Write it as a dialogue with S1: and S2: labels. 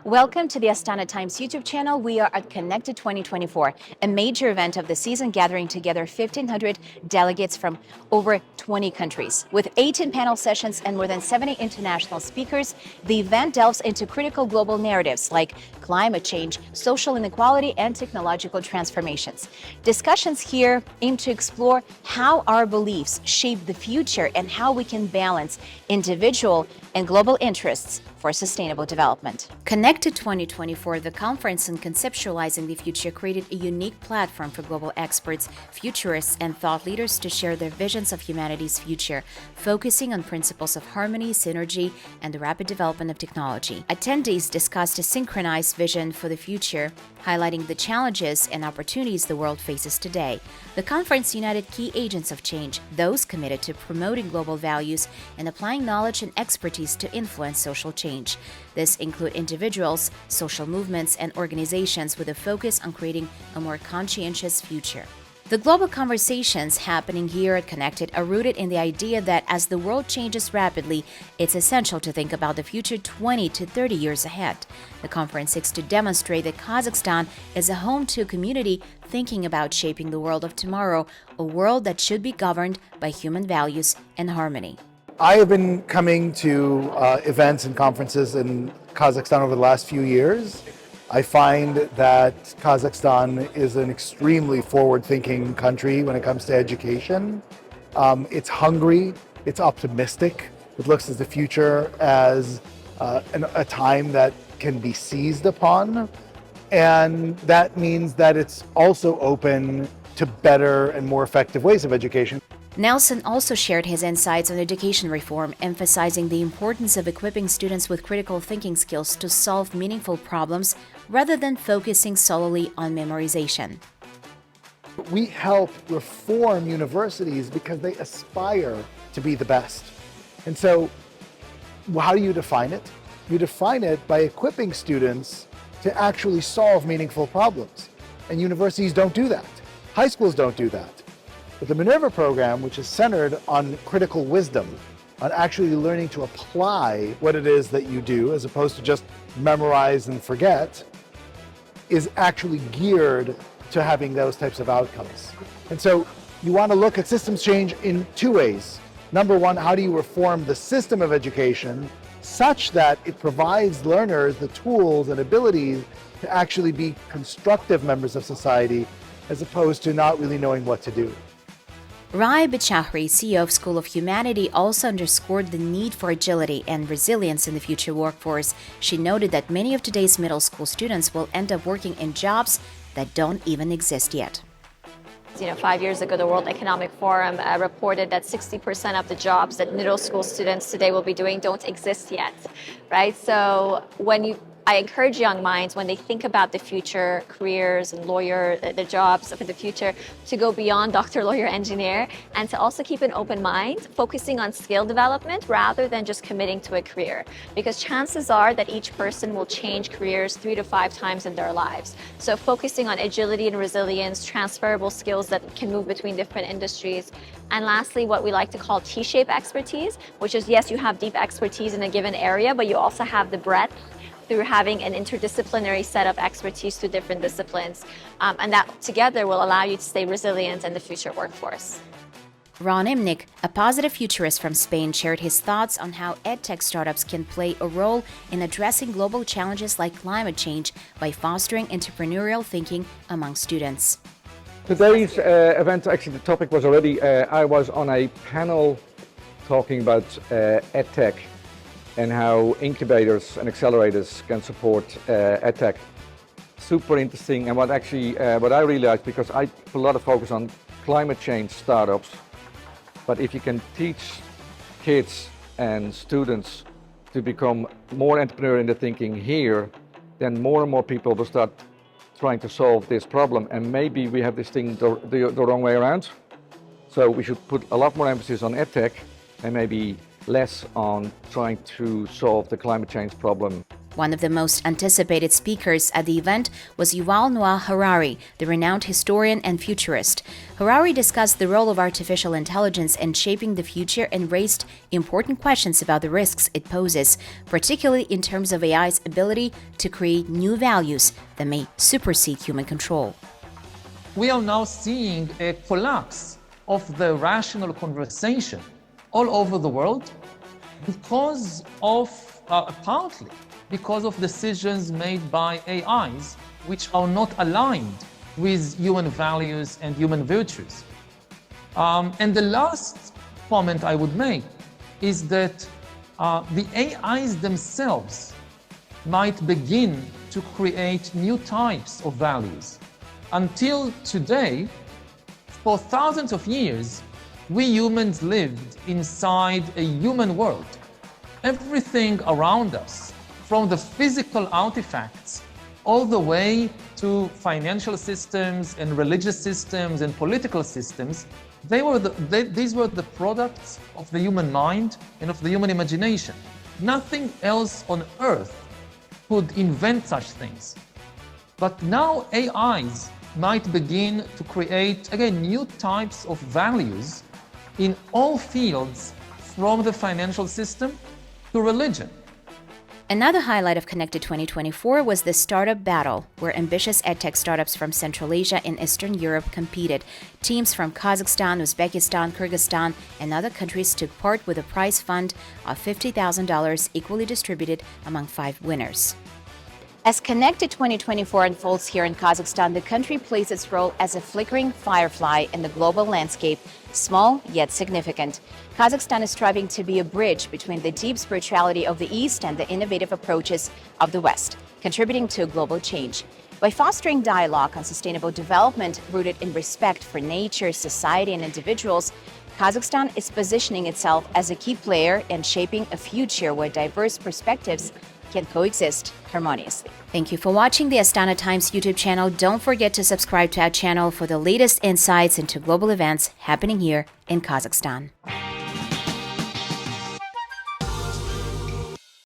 S1: Welcome to the Astana Times YouTube channel. We are at Connected 2024, a major event of the season gathering together 1,500 delegates from over 20 countries. With 18 panel sessions and more than 70 international speakers, the event delves into critical global narratives like climate change, social inequality, and technological transformations. Discussions here aim to explore how our beliefs shape the future and how we can balance individual and global interests for sustainable development. Connected 2024, the conference on conceptualizing the future, created a unique platform for global experts, futurists, and thought leaders to share their visions of humanity's future, focusing on principles of harmony, synergy, and the rapid development of technology. Attendees discussed a synchronized vision for the future, highlighting the challenges and opportunities the world faces today. The conference united key agents of change, those committed to promoting global values and applying knowledge and expertise to influence social change. This include individuals, social movements, and organizations with a focus on creating a more conscientious future. The global conversations happening here at Connected are rooted in the idea that as the world changes rapidly, it's essential to think about the future 20 to 30 years ahead. The conference seeks to demonstrate that Kazakhstan is a home to a community thinking about shaping the world of tomorrow, a world that should be governed by human values and harmony.
S2: I have been coming to events and conferences in Kazakhstan over the last few years. I find that Kazakhstan is an extremely forward-thinking country when it comes to education. It's hungry, it's optimistic, it looks at the future as a time that can be seized upon, and that means that it's also open to better and more effective ways of education.
S1: Nelson also shared his insights on education reform, emphasizing the importance of equipping students with critical thinking skills to solve meaningful problems rather than focusing solely on memorization.
S2: We help reform universities because they aspire to be the best. And so, how do you define it? You define it by equipping students to actually solve meaningful problems. And universities don't do that. High schools don't do that. But the Minerva program, which is centered on critical wisdom, on actually learning to apply what it is that you do, as opposed to just memorize and forget, is actually geared to having those types of outcomes. And so you want to look at systems change in two ways. Number one, how do you reform the system of education such that it provides learners the tools and abilities to actually be constructive members of society, as opposed to not really knowing what to do.
S1: Rai Bachahri, CEO of School of Humanity, also underscored the need for agility and resilience in the future workforce. She noted that many of today's middle school students will end up working in jobs that don't even exist yet.
S3: 5 years ago, the World Economic Forum reported that 60% of the jobs that middle school students today will be doing don't exist yet, right? So I encourage young minds, when they think about the future careers and the jobs of the future, to go beyond doctor, lawyer, engineer, and to also keep an open mind, focusing on skill development rather than just committing to a career. Because chances are that each person will change careers 3 to 5 times in their lives. So focusing on agility and resilience, transferable skills that can move between different industries. And lastly, what we like to call T-shaped expertise, which is, yes, you have deep expertise in a given area, but you also have the breadth through having an interdisciplinary set of expertise to different disciplines. And that together will allow you to stay resilient in the future workforce.
S1: Ron Imnik, a positive futurist from Spain, shared his thoughts on how EdTech startups can play a role in addressing global challenges like climate change by fostering entrepreneurial thinking among students.
S4: Today's event, actually the topic was already, I was on a panel talking about EdTech and how incubators and accelerators can support EdTech. Super interesting, and what I really like, because I put a lot of focus on climate change startups, but if you can teach kids and students to become more entrepreneurial in their thinking here, then more and more people will start trying to solve this problem, and maybe we have this thing the wrong way around. So we should put a lot more emphasis on EdTech and maybe less on trying to solve the climate change problem.
S1: One of the most anticipated speakers at the event was Yuval Noah Harari, the renowned historian and futurist. Harari discussed the role of artificial intelligence in shaping the future and raised important questions about the risks it poses, particularly in terms of AI's ability to create new values that may supersede human control.
S5: We are now seeing a collapse of the rational conversation all over the world because of, partly, because of decisions made by AIs which are not aligned with human values and human virtues. And the last comment I would make is that the AIs themselves might begin to create new types of values. Until today, for thousands of years, we humans lived inside a human world. Everything around us, from the physical artifacts all the way to financial systems and religious systems and political systems, these were the products of the human mind and of the human imagination. Nothing else on earth could invent such things. But now AIs might begin to create, again, new types of values in all fields, from the financial system to religion.
S1: Another highlight of Connected 2024 was the Startup Battle, where ambitious EdTech startups from Central Asia and Eastern Europe competed. Teams from Kazakhstan, Uzbekistan, Kyrgyzstan, and other countries took part with a prize fund of $50,000 equally distributed among 5 winners. As Connected 2024 unfolds here in Kazakhstan, the country plays its role as a flickering firefly in the global landscape, small yet significant. Kazakhstan is striving to be a bridge between the deep spirituality of the East and the innovative approaches of the West, contributing to global change. By fostering dialogue on sustainable development rooted in respect for nature, society, and individuals, Kazakhstan is positioning itself as a key player in shaping a future where diverse perspectives can coexist harmoniously. Thank you for watching the Astana Times YouTube channel. Don't forget to subscribe to our channel for the latest insights into global events happening here in Kazakhstan.